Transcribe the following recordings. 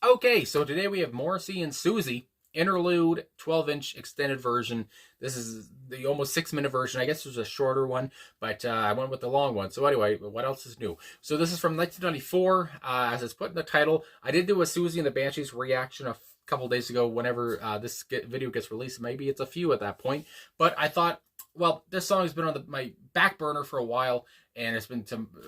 Okay, so today we have Morrissey and Siouxsie Interlude 12-inch extended version. This is the almost 6-minute version. I guess there's a shorter one, but I went with the long one. So anyway, what else is new? So this is from 1994, as it's put in the title. I did do a Siouxsie and the Banshees reaction a couple days ago. Whenever this video gets released, maybe it's a few at that point. But I thought, well, this song has been on my back burner for a while, and it's been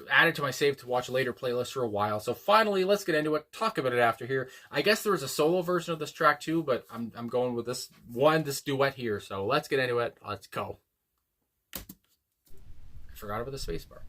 added to my save to watch later playlist for a while. So finally, let's get into it. Talk about it after here. I guess there was a solo version of this track too, but I'm going with this duet here. So let's get into it. Let's go. I forgot about the spacebar.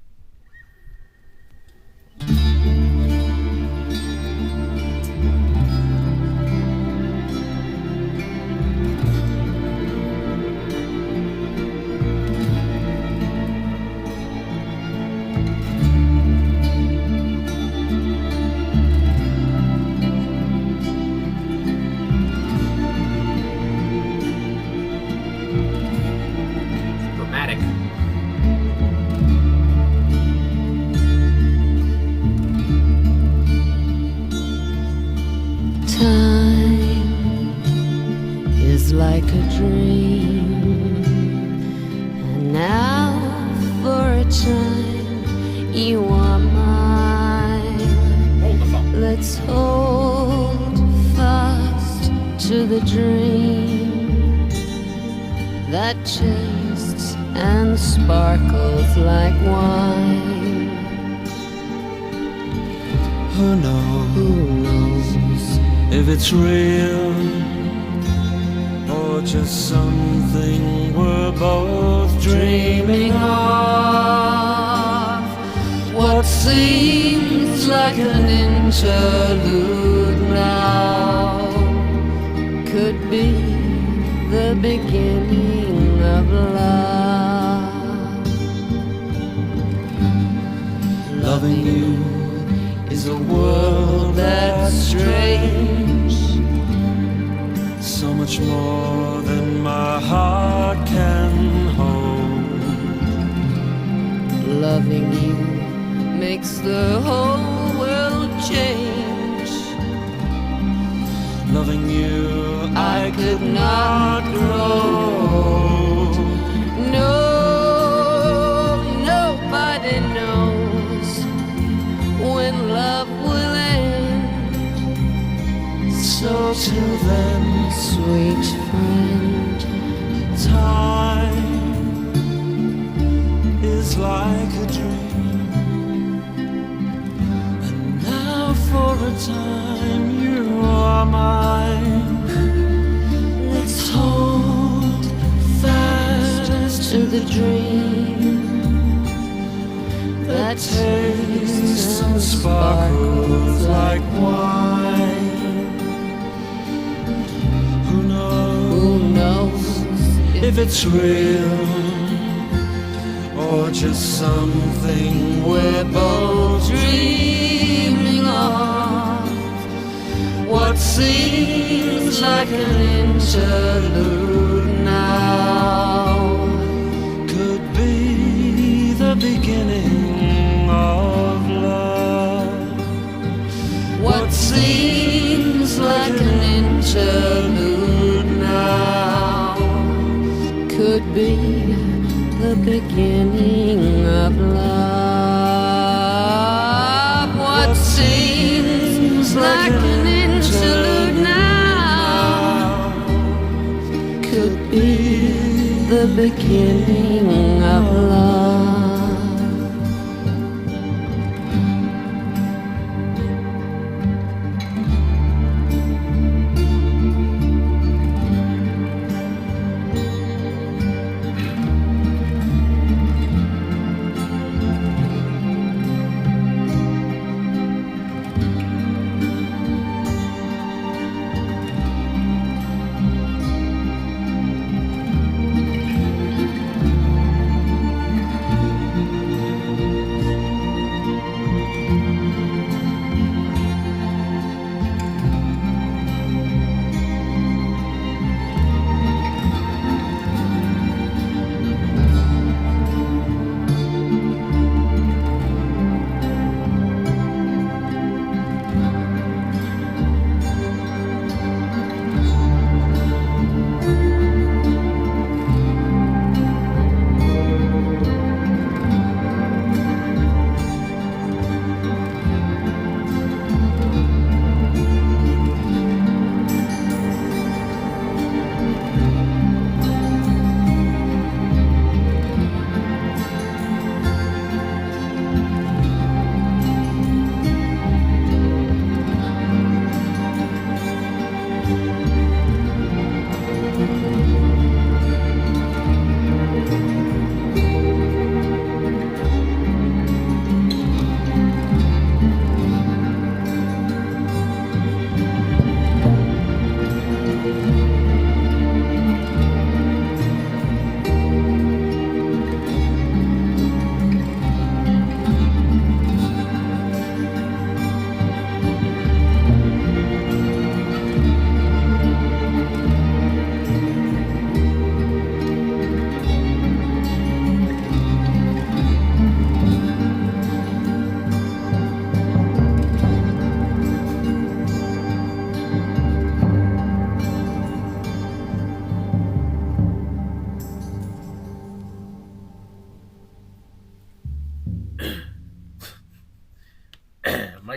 Like a dream, and now for a time you are mine. Let's hold fast to the dream that tastes and sparkles like wine. Who knows if it's real or just something we're both dreaming of. What seems like an interlude now could be the beginning of love. Loving you is a world that's strange, so much more than my heart can hold. Loving you makes the whole world change. Loving you, I could not grow. No, nobody knows when love will end. So till then, sweet friend, time is like a dream, and now for a time you are mine. Let's hold fast to the dream that tastes and sparkles like wine. If it's real or just something we're both dreaming of. What seems like an interlude now could be the beginning of love. What seems like an interlude now could be the beginning of love. What seems like an interlude now could be the beginning of love.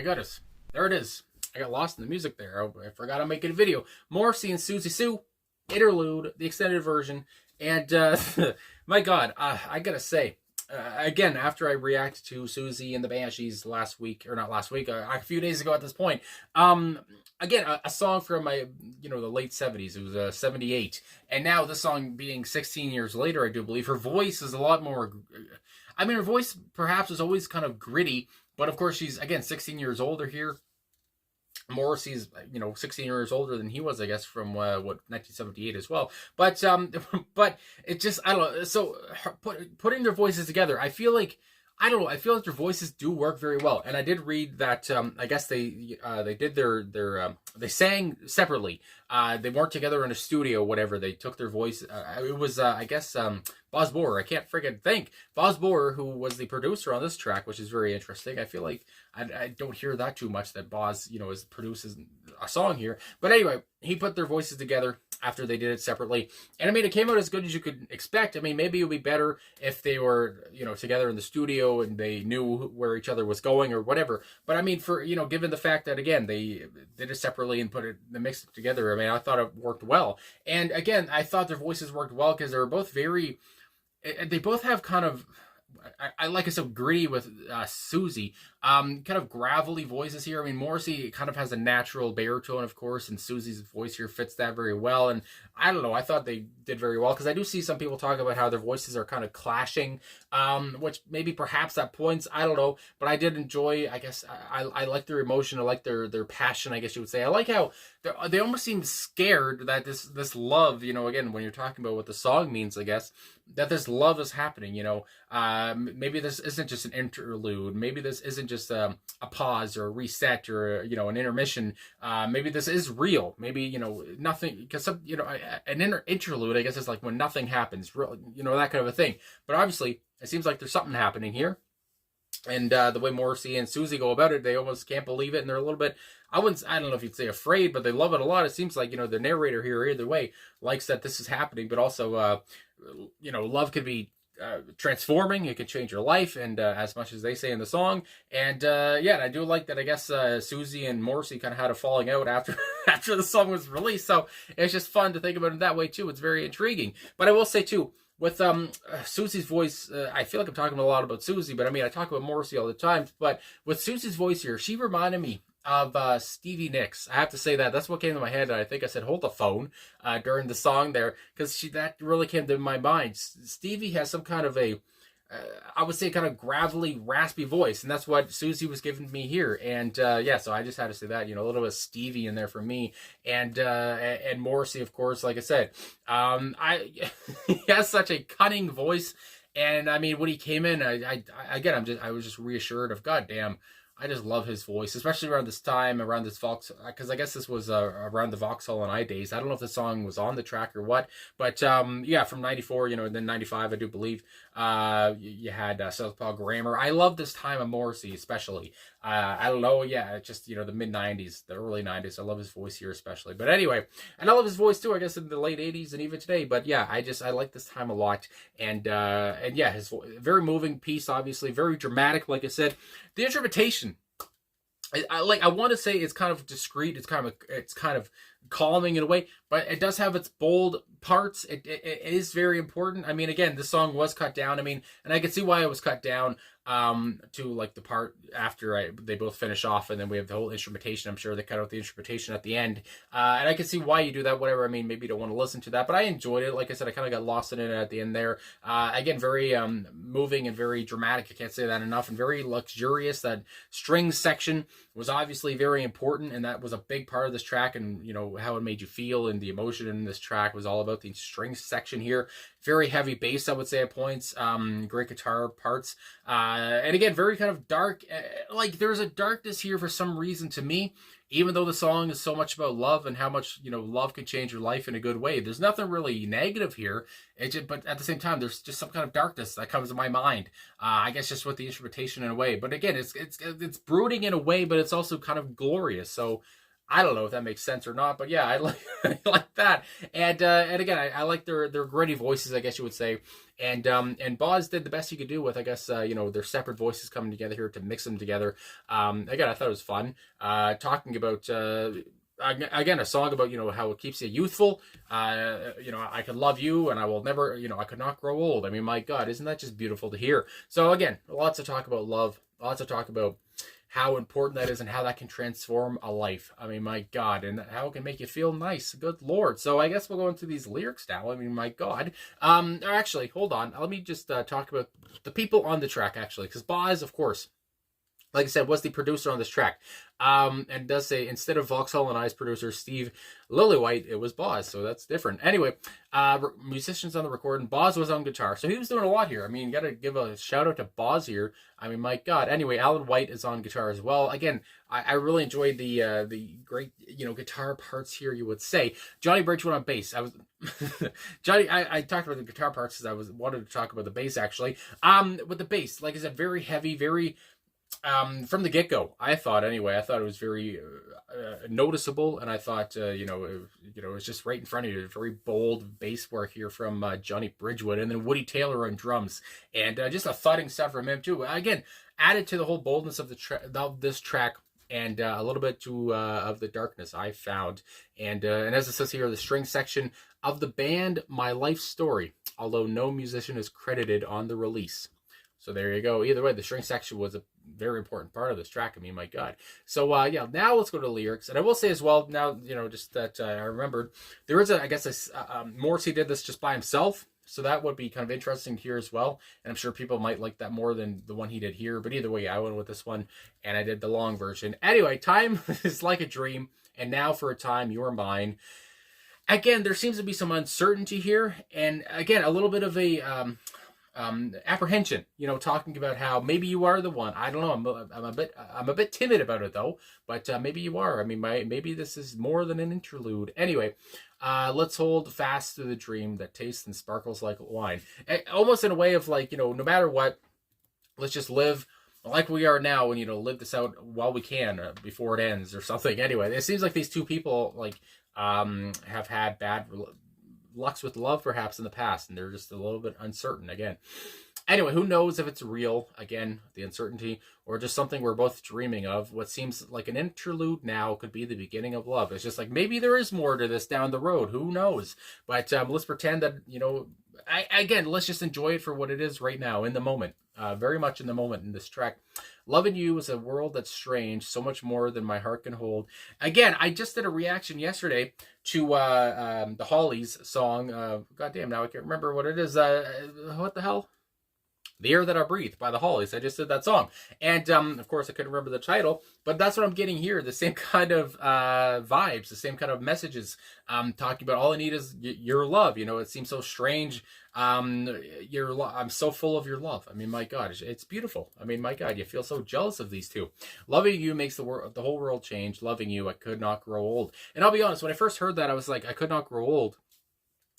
goodness. There it is. I got lost in the music there. I forgot I'm making a video. Morrissey and Siouxsie Sioux, Interlude, the extended version. And my God, I gotta say, again, after I reacted to Siouxsie and the Banshees last week, or not last week, a few days ago at this point, again, a song from my, the late 70s. It was 78. And now this song being 16 years later, I do believe, her voice is a lot more, her voice perhaps is always kind of gritty, but of course she's, again, 16 years older here. Morrissey's, 16 years older than he was, I guess, from 1978 as well. But it just, I don't know. So putting their voices together, I feel like their voices do work very well. And I did read that I guess they did they sang separately. They weren't together in a studio, whatever. They took their voice. It was I guess Boz Borer. I can't friggin' think. Boz Borer, who was the producer on this track, which is very interesting. I feel like I don't hear that too much, that Boz, produces a song here. But anyway, he put their voices together after they did it separately. And it came out as good as you could expect. Maybe it would be better if they were, together in the studio and they knew where each other was going or whatever. But for, given the fact that, again, they did it separately and they mixed it together, I thought it worked well. And again, I thought their voices worked well because they were both they both have kind of, I like I said, gritty with Siouxsie, kind of gravelly voices here. Morrissey kind of has a natural baritone, of course, and Siouxsie's voice here fits that very well. And I don't know, I thought they did very well, because I do see some people talk about how their voices are kind of clashing, which maybe perhaps at points, I don't know, but I did enjoy, I guess, I like their emotion, I like their passion, I guess you would say. I like how they almost seem scared that this love, again, when you're talking about what the song means, I guess, that this love is happening, maybe this isn't just an interlude, maybe this isn't just a pause or a reset or an intermission, maybe this is real, maybe nothing, because an interlude, I guess, is like when nothing happens, that kind of a thing. But obviously it seems like there's something happening here, and the way Morrissey and Siouxsie go about it, they almost can't believe it, and they're a little bit, I don't know if you'd say afraid, but they love it a lot. It seems like the narrator here, either way, likes that this is happening, but also love could be transforming. It could change your life, and as much as they say in the song. And and I do like that, I guess, Siouxsie and Morrissey kind of had a falling out after the song was released, so it's just fun to think about it that way too. It's very intriguing. But I will say too, with Siouxsie's voice, I feel like I'm talking a lot about Siouxsie, but I talk about Morrissey all the time. But with Siouxsie's voice here, she reminded me of Stevie Nicks. I have to say that's what came to my head. I think I said hold the phone during the song there, because that really came to my mind. Stevie has some kind of a I would say kind of gravelly, raspy voice, and that's what Siouxsie was giving me here. And so I just had to say that, a little bit of Stevie in there for me. And Morrissey, of course, like I said, he has such a cunning voice. And when he came in, I was just reassured of, God damn, I just love his voice, especially around this time, around this Vox, because I guess this was around the Vauxhall and I days. I don't know if the song was on the track or what, but from 94, then 95, I do believe, you had Southpaw Grammar. I love this time of Morrissey, especially. I don't know, just, the mid-90s, the early 90s. I love his voice here, especially. But anyway, and I love his voice, too, I guess, in the late 80s and even today. But I like this time a lot. And his very moving piece, obviously, very dramatic, like I said. The instrumentation, I want to say it's kind of discreet. It's kind of calming in a way, but it does have its bold parts. It is very important. Again, the song was cut down. And I can see why it was cut down to like the part after they both finish off, and then we have the whole instrumentation. I'm sure they cut out the instrumentation at the end, and I can see why you do that. Whatever. Maybe you don't want to listen to that, but I enjoyed it. Like I said, I kind of got lost in it at the end there. Again, very moving and very dramatic. I can't say that enough, and very luxurious. That strings section was obviously very important, and that was a big part of this track, and how it made you feel, and the emotion in this track was all about the strings section here. Very heavy bass, I would say, at points. Great guitar parts. And again, very kind of dark. Like, there's a darkness here for some reason to me, even though the song is so much about love and how much, love can change your life in a good way. There's nothing really negative here. But at the same time, there's just some kind of darkness that comes to my mind. I guess just with the instrumentation in a way. But again, it's brooding in a way, but it's also kind of glorious. So I don't know if that makes sense or not, but yeah, I like I like that. And again, I like their gritty voices, I guess you would say. And Boz did the best he could do with, I guess, their separate voices coming together here to mix them together. Again, I thought it was fun. Talking about again, a song about, how it keeps you youthful. I could love you and I will never, I could not grow old. I mean, my God, isn't that just beautiful to hear? So again, lots of talk about love, lots of talk about how important that is and how that can transform a life. I mean, my God, and how it can make you feel nice. Good Lord. So I guess we'll go into these lyrics now. I mean, my God. Actually, hold on. Let me just talk about the people on the track, actually, because Boz, of course, like I said, was the producer on this track. And does say, instead of Vauxhall and I's producer, Steve Lillywhite, it was Boz. So that's different. Anyway, musicians on the recording. Boz was on guitar. So he was doing a lot here. I mean, you got to give a shout out to Boz here. I mean, my God. Anyway, Alan White is on guitar as well. Again, I really enjoyed the great, guitar parts here, you would say. Johnny Bridgewood on bass. I talked about the guitar parts because wanted to talk about the bass, actually. With the bass, like I said, very heavy, very... from the get-go, I thought it was very noticeable, and I thought, it was just right in front of you. Very bold bass work here from Johnny Bridgewood, and then Woody Taylor on drums, and just a thudding stuff from him too. Again, added to the whole boldness of this track, and a little bit of the darkness I found. And as it says here, the string section of the band, My Life Story, although no musician is credited on the release. So there you go. Either way, the string section was a very important part of this track. I mean, my God. So, now let's go to the lyrics. And I will say as well, now, just that I remembered, there is Morrissey did this just by himself. So that would be kind of interesting to hear as well. And I'm sure people might like that more than the one he did here. But either way, I went with this one, and I did the long version. Anyway, time is like a dream, and now for a time, you're mine. Again, there seems to be some uncertainty here. And again, a little bit of a... apprehension, talking about how maybe you are the one. I don't know. I'm a bit timid about it though, but maybe you are. I mean, maybe this is more than an interlude. Anyway, let's hold fast to the dream that tastes and sparkles like wine. Almost in a way of like, no matter what, let's just live like we are now and, live this out while we can before it ends or something. Anyway, it seems like these two people like have had bad lucks with love perhaps in the past, and they're just a little bit uncertain again. Anyway, who knows if it's real, again, the uncertainty, or just something we're both dreaming of. What seems like an interlude now could be the beginning of love. It's just like, maybe there is more to this down the road. Who knows? But let's pretend that, again, let's just enjoy it for what it is right now, in the moment. Very much in the moment in this track. Loving you is a world that's strange, so much more than my heart can hold. Again, I just did a reaction yesterday to the Hollies song. Goddamn, now I can't remember what it is. What the hell? The Air That I Breathe by the Hollies. I just did that song. And, of course, I couldn't remember the title. But that's what I'm getting here. The same kind of vibes. The same kind of messages. Talking about all I need is your love. It seems so strange. I'm so full of your love. I mean, my God. It's beautiful. I mean, my God. You feel so jealous of these two. Loving you makes the whole world change. Loving you, I could not grow old. And I'll be honest. When I first heard that, I was like, I could not grow old.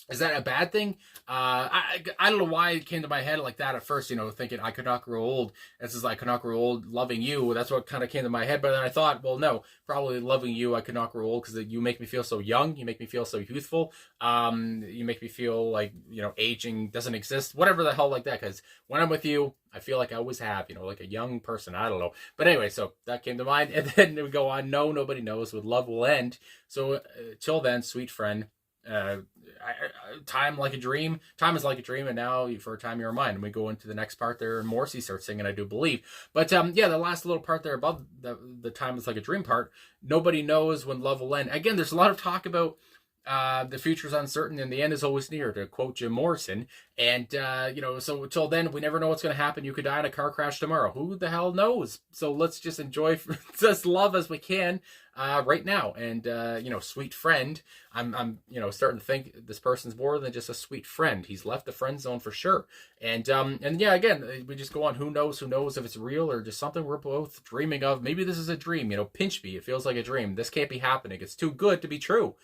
Is that a bad thing? I don't know why it came to my head like that at first, thinking I could not grow old. This is I could not grow old, loving you. That's what kind of came to my head. But then I thought, well, no, probably loving you, I could not grow old because you make me feel so young. You make me feel so youthful. You make me feel like, aging doesn't exist. Whatever the hell like that. Because when I'm with you, I feel like I always have, like a young person. I don't know. But anyway, so that came to mind. And then we go on. No, nobody knows what love will end. So till then, sweet friend. Time like a dream. Time is like a dream, and now for a time you're mine. And we go into the next part there, and Morrissey starts singing, I do believe. But the last little part there above the time is like a dream part. Nobody knows when love will end. Again, there's a lot of talk about the future's uncertain and the end is always near, to quote Jim Morrison. And, so until then, we never know what's going to happen. You could die in a car crash tomorrow. Who the hell knows? So let's just enjoy this love as we can right now. And, sweet friend, I'm starting to think this person's more than just a sweet friend. He's left the friend zone for sure. And again, we just go on. Who knows if it's real or just something we're both dreaming of. Maybe this is a dream, pinch me. It feels like a dream. This can't be happening. It's too good to be true.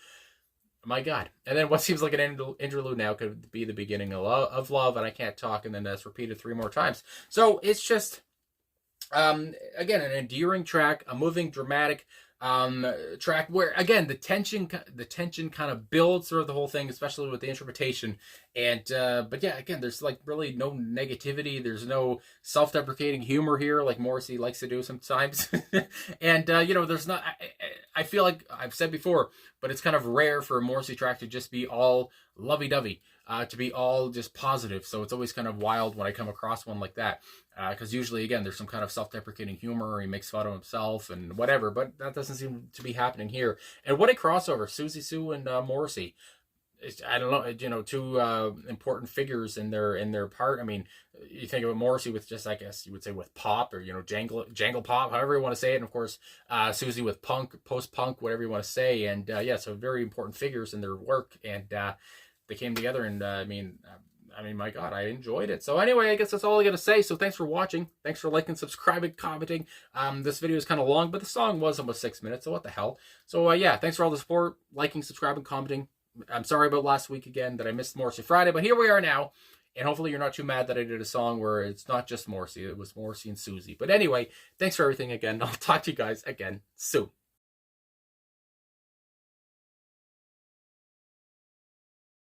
My God. And then what seems like an interlude now could be the beginning of love, and I can't talk, and then that's repeated 3 more times. So it's just, again, an endearing track, a moving, dramatic, track where, again, the tension kind of builds throughout the whole thing, especially with the instrumentation. And but yeah, again, there's like really no negativity. There's no self-deprecating humor here like Morrissey likes to do sometimes. And you know, there's not. I feel like I've said before, but it's kind of rare for a Morrissey track to just be all lovey-dovey. To be all just positive. So it's always kind of wild when I come across one like that. Because usually, again, there's some kind of self-deprecating humor, or he makes fun of himself and whatever, but that doesn't seem to be happening here. And what a crossover, Siouxsie Sioux and Morrissey. I don't know, you know, two important figures in their part. I mean, you think about Morrissey with just, I guess you would say, with pop, or, you know, jangle pop, however you want to say it. And of course, Siouxsie with punk, post-punk, whatever you want to say. And yeah, so very important figures in their work. And they came together, and I mean, my God, I enjoyed it. So anyway, I guess that's all I got to say. So thanks for watching. Thanks for liking, subscribing, commenting. This video is kind of long, but the song was almost 6 minutes, so what the hell. So yeah, thanks for all the support, liking, subscribing, commenting. I'm sorry about last week again that I missed Morrissey Friday, but here we are now. And hopefully you're not too mad that I did a song where it's not just Morrissey. It was Morrissey and Siouxsie. But anyway, thanks for everything again. I'll talk to you guys again soon.